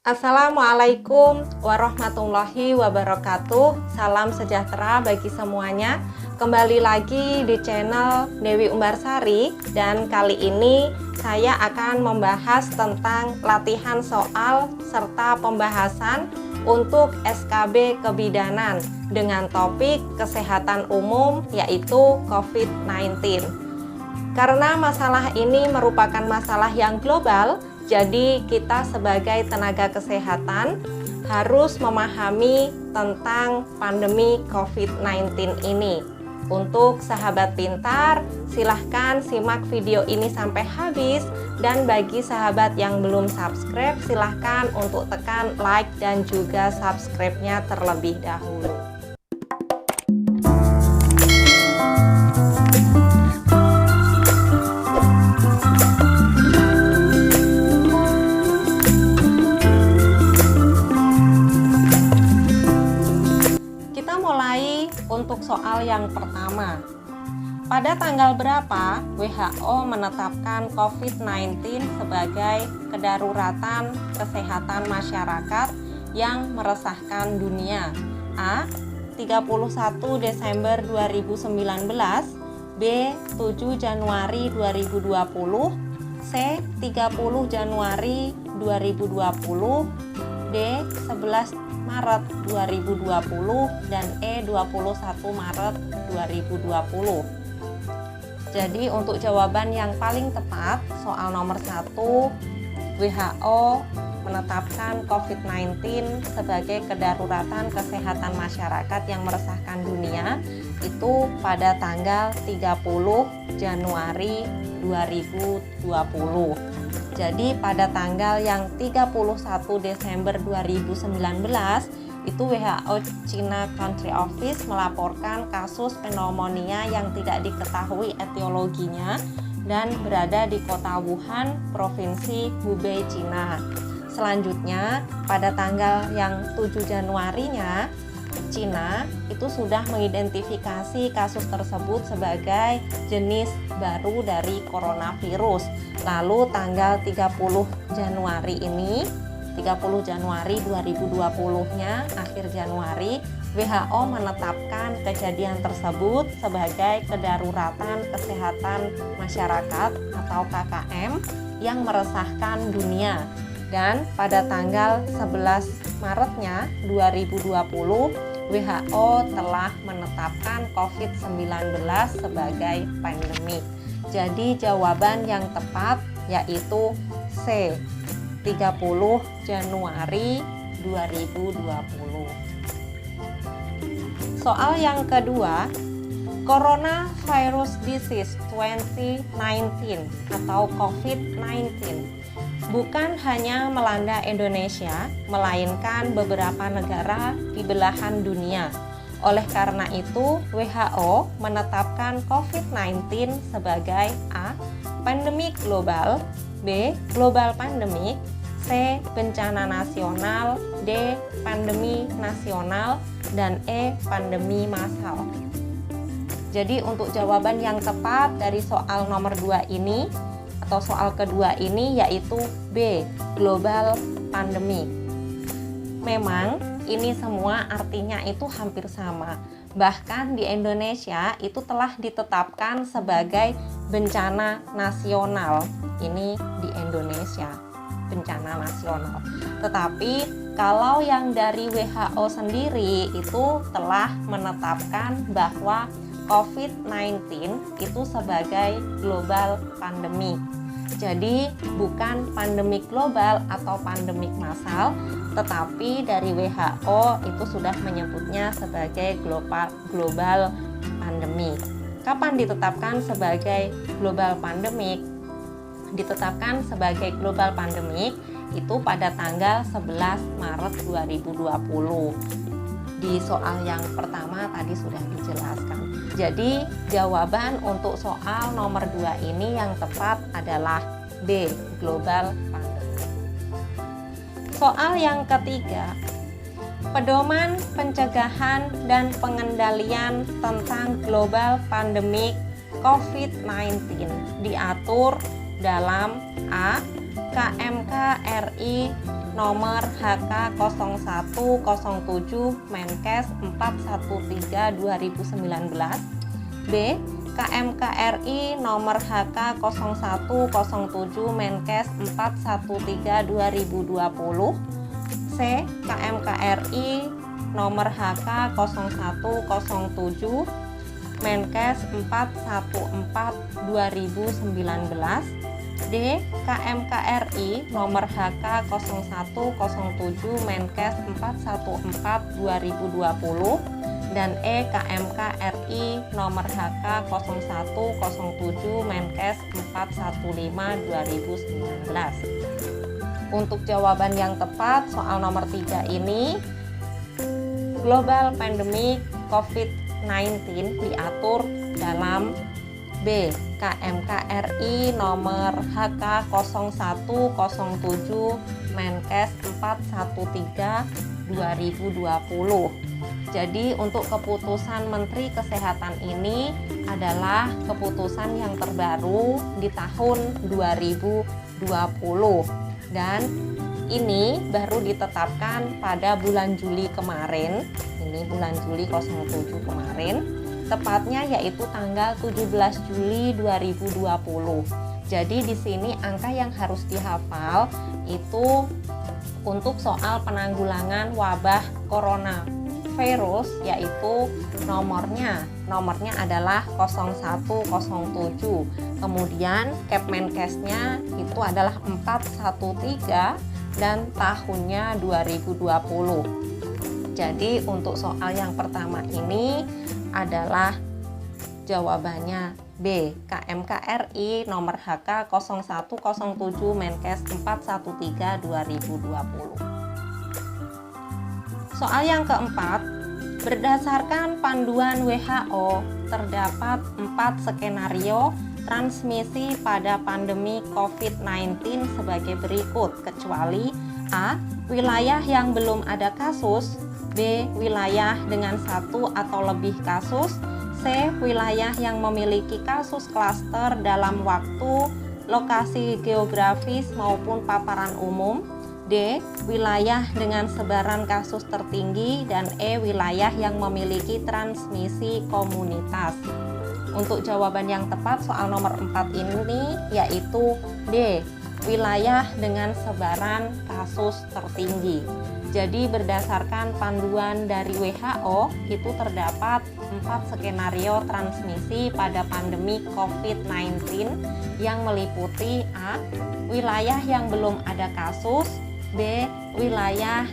Assalamualaikum warahmatullahi wabarakatuh. Salam sejahtera bagi semuanya. Kembali lagi di channel Dewi Umbarsari, dan kali ini saya akan membahas tentang latihan soal serta pembahasan untuk SKB Kebidanan dengan topik kesehatan umum, yaitu COVID-19. Karena masalah ini merupakan masalah yang global, jadi kita sebagai tenaga kesehatan harus memahami tentang pandemi COVID-19 ini. Untuk sahabat pintar, silahkan simak video ini sampai habis. Dan bagi sahabat yang belum subscribe, silahkan untuk tekan like dan juga subscribe-nya terlebih dahulu. Untuk soal yang pertama, pada tanggal berapa WHO menetapkan COVID-19 sebagai kedaruratan kesehatan masyarakat yang meresahkan dunia? A. 31 Desember 2019, B. 7 Januari 2020, C. 30 Januari 2020, D. 11 Maret 2020, dan E. 21 Maret 2020. Jadi untuk jawaban yang paling tepat, soal nomor 1, WHO menetapkan COVID-19 sebagai kedaruratan kesehatan masyarakat yang meresahkan dunia itu pada tanggal 30 Januari 2020. Jadi pada tanggal yang 31 Desember 2019 itu WHO China Country Office melaporkan kasus pneumonia yang tidak diketahui etiologinya dan berada di kota Wuhan, Provinsi Hubei, Cina. Selanjutnya pada tanggal yang 7 Januarinya Cina itu sudah mengidentifikasi kasus tersebut sebagai jenis baru dari coronavirus. Lalu tanggal 30 Januari ini, 30 Januari 2020-nya, akhir Januari, WHO menetapkan kejadian tersebut sebagai kedaruratan kesehatan masyarakat atau KKM yang meresahkan dunia. Dan pada tanggal 11 Maretnya 2020, WHO telah menetapkan COVID-19 sebagai pandemi. Jadi jawaban yang tepat yaitu C, 30 Januari 2020. Soal yang kedua, Coronavirus Disease 2019 atau COVID-19 bukan hanya melanda Indonesia, melainkan beberapa negara di belahan dunia. Oleh karena itu, WHO menetapkan COVID-19 sebagai A. Pandemi global, B. Global pandemic, C. Bencana nasional, D. Pandemi nasional, dan E. Pandemi massal. Jadi untuk jawaban yang tepat dari soal nomor 2 ini atau soal kedua ini yaitu B. Global pandemic. Memang ini semua artinya itu hampir sama. Bahkan di Indonesia itu telah ditetapkan sebagai bencana nasional. Ini di Indonesia, bencana nasional. Tetapi kalau yang dari WHO sendiri itu telah menetapkan bahwa COVID-19 itu sebagai global pandemi. Jadi bukan pandemik global atau pandemik massal, tetapi dari WHO itu sudah menyebutnya sebagai global pandemi. Kapan ditetapkan sebagai global pandemik? Ditetapkan sebagai global pandemik itu pada tanggal 11 Maret 2020. Di soal yang pertama tadi sudah dijelaskan. Jadi jawaban untuk soal nomor 2 ini yang tepat adalah B, global pandemic. Soal yang ketiga, pedoman pencegahan dan pengendalian tentang global pandemic COVID-19 diatur dalam A. KMK RI nomor HK0107 Menkes 413/2019. B. KMKRI nomor HK0107 Menkes 413/2020. C. KMKRI nomor HK0107 Menkes 414/2019. D. KMKRI nomor HK0107 Menkes 414/2020. Dan E. KMKRI nomor HK0107 Menkes 415/2019. Untuk jawaban yang tepat soal nomor 3 ini, global pandemic COVID-19 diatur dalam B. KMKRI nomor HK0107 Menkes 413/2020. Jadi untuk keputusan Menteri Kesehatan ini adalah keputusan yang terbaru di tahun 2020 dan ini baru ditetapkan pada bulan Juli kemarin. Ini bulan Juli 07 kemarin, tepatnya yaitu tanggal 17 Juli 2020. Jadi di sini angka yang harus dihafal itu untuk soal penanggulangan wabah corona virus, yaitu nomornya adalah 0107. Kemudian Kepmenkesnya itu adalah 413 dan tahunnya 2020. Jadi untuk soal yang pertama ini adalah jawabannya B. KMKRI nomor HK0107 Menkes 413/2020. Soal yang keempat, berdasarkan panduan WHO, terdapat 4 skenario transmisi pada pandemi COVID-19 sebagai berikut, kecuali A. Wilayah yang belum ada kasus, B. Wilayah dengan 1 atau lebih kasus, C. Wilayah yang memiliki kasus klaster dalam waktu, lokasi geografis maupun paparan umum, D. Wilayah dengan sebaran kasus tertinggi, dan E. Wilayah yang memiliki transmisi komunitas. Untuk jawaban yang tepat soal nomor 4 ini yaitu D. Wilayah dengan sebaran kasus tertinggi. Jadi berdasarkan panduan dari WHO itu terdapat 4 skenario transmisi pada pandemi COVID-19 yang meliputi A. Wilayah yang belum ada kasus, B. Wilayah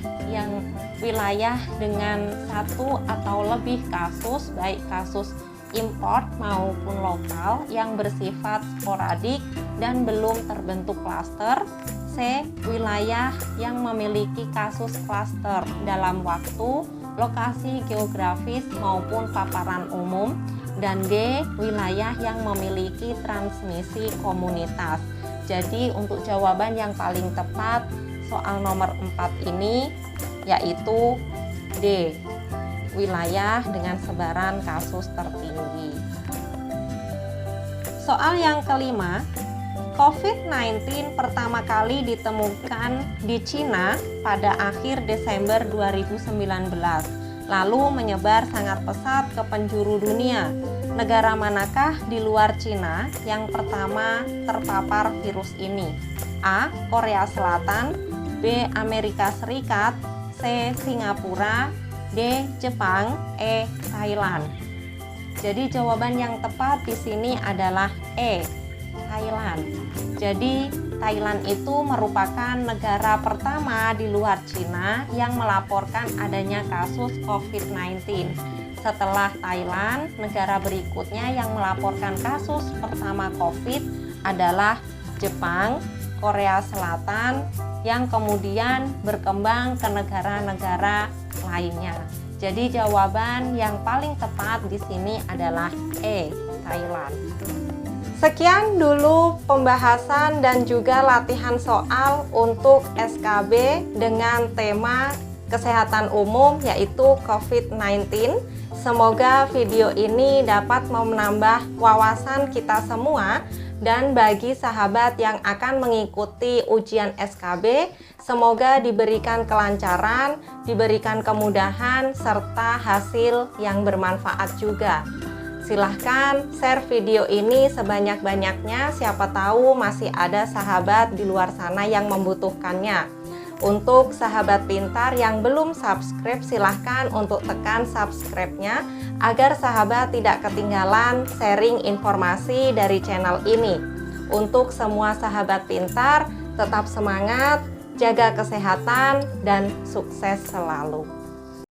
dengan 1 atau lebih kasus, baik kasus import maupun lokal yang bersifat sporadik dan belum terbentuk klaster. C. Wilayah yang memiliki kasus klaster dalam waktu, lokasi geografis maupun paparan umum, dan D. Wilayah yang memiliki transmisi komunitas. Jadi untuk jawaban yang paling tepat soal nomor 4 ini yaitu D. Wilayah dengan sebaran kasus tertinggi. Soal yang kelima, COVID-19 pertama kali ditemukan di Cina pada akhir Desember 2019, lalu menyebar sangat pesat ke penjuru dunia. Negara manakah di luar Cina yang pertama terpapar virus ini? A. Korea Selatan, B. Amerika Serikat, C. Singapura, D. Jepang, E. Thailand. Jadi jawaban yang tepat di sini adalah E. Thailand. Jadi Thailand itu merupakan negara pertama di luar Cina yang melaporkan adanya kasus COVID-19. Setelah Thailand, negara berikutnya yang melaporkan kasus pertama COVID adalah Jepang, Korea Selatan, yang kemudian berkembang ke negara-negara lainnya. Jadi jawaban yang paling tepat di sini adalah E, Thailand. Sekian dulu pembahasan dan juga latihan soal untuk SKB dengan tema kesehatan umum yaitu COVID-19. Semoga video ini dapat menambah wawasan kita semua Dan bagi sahabat yang akan mengikuti ujian SKB, semoga diberikan kelancaran, diberikan kemudahan, serta hasil yang bermanfaat juga. Silahkan share video ini sebanyak-banyaknya, siapa tahu masih ada sahabat di luar sana yang membutuhkannya. Untuk sahabat pintar yang belum subscribe, silahkan untuk tekan subscribe-nya agar sahabat tidak ketinggalan sharing informasi dari channel ini. Untuk semua sahabat pintar, tetap semangat, jaga kesehatan, dan sukses selalu.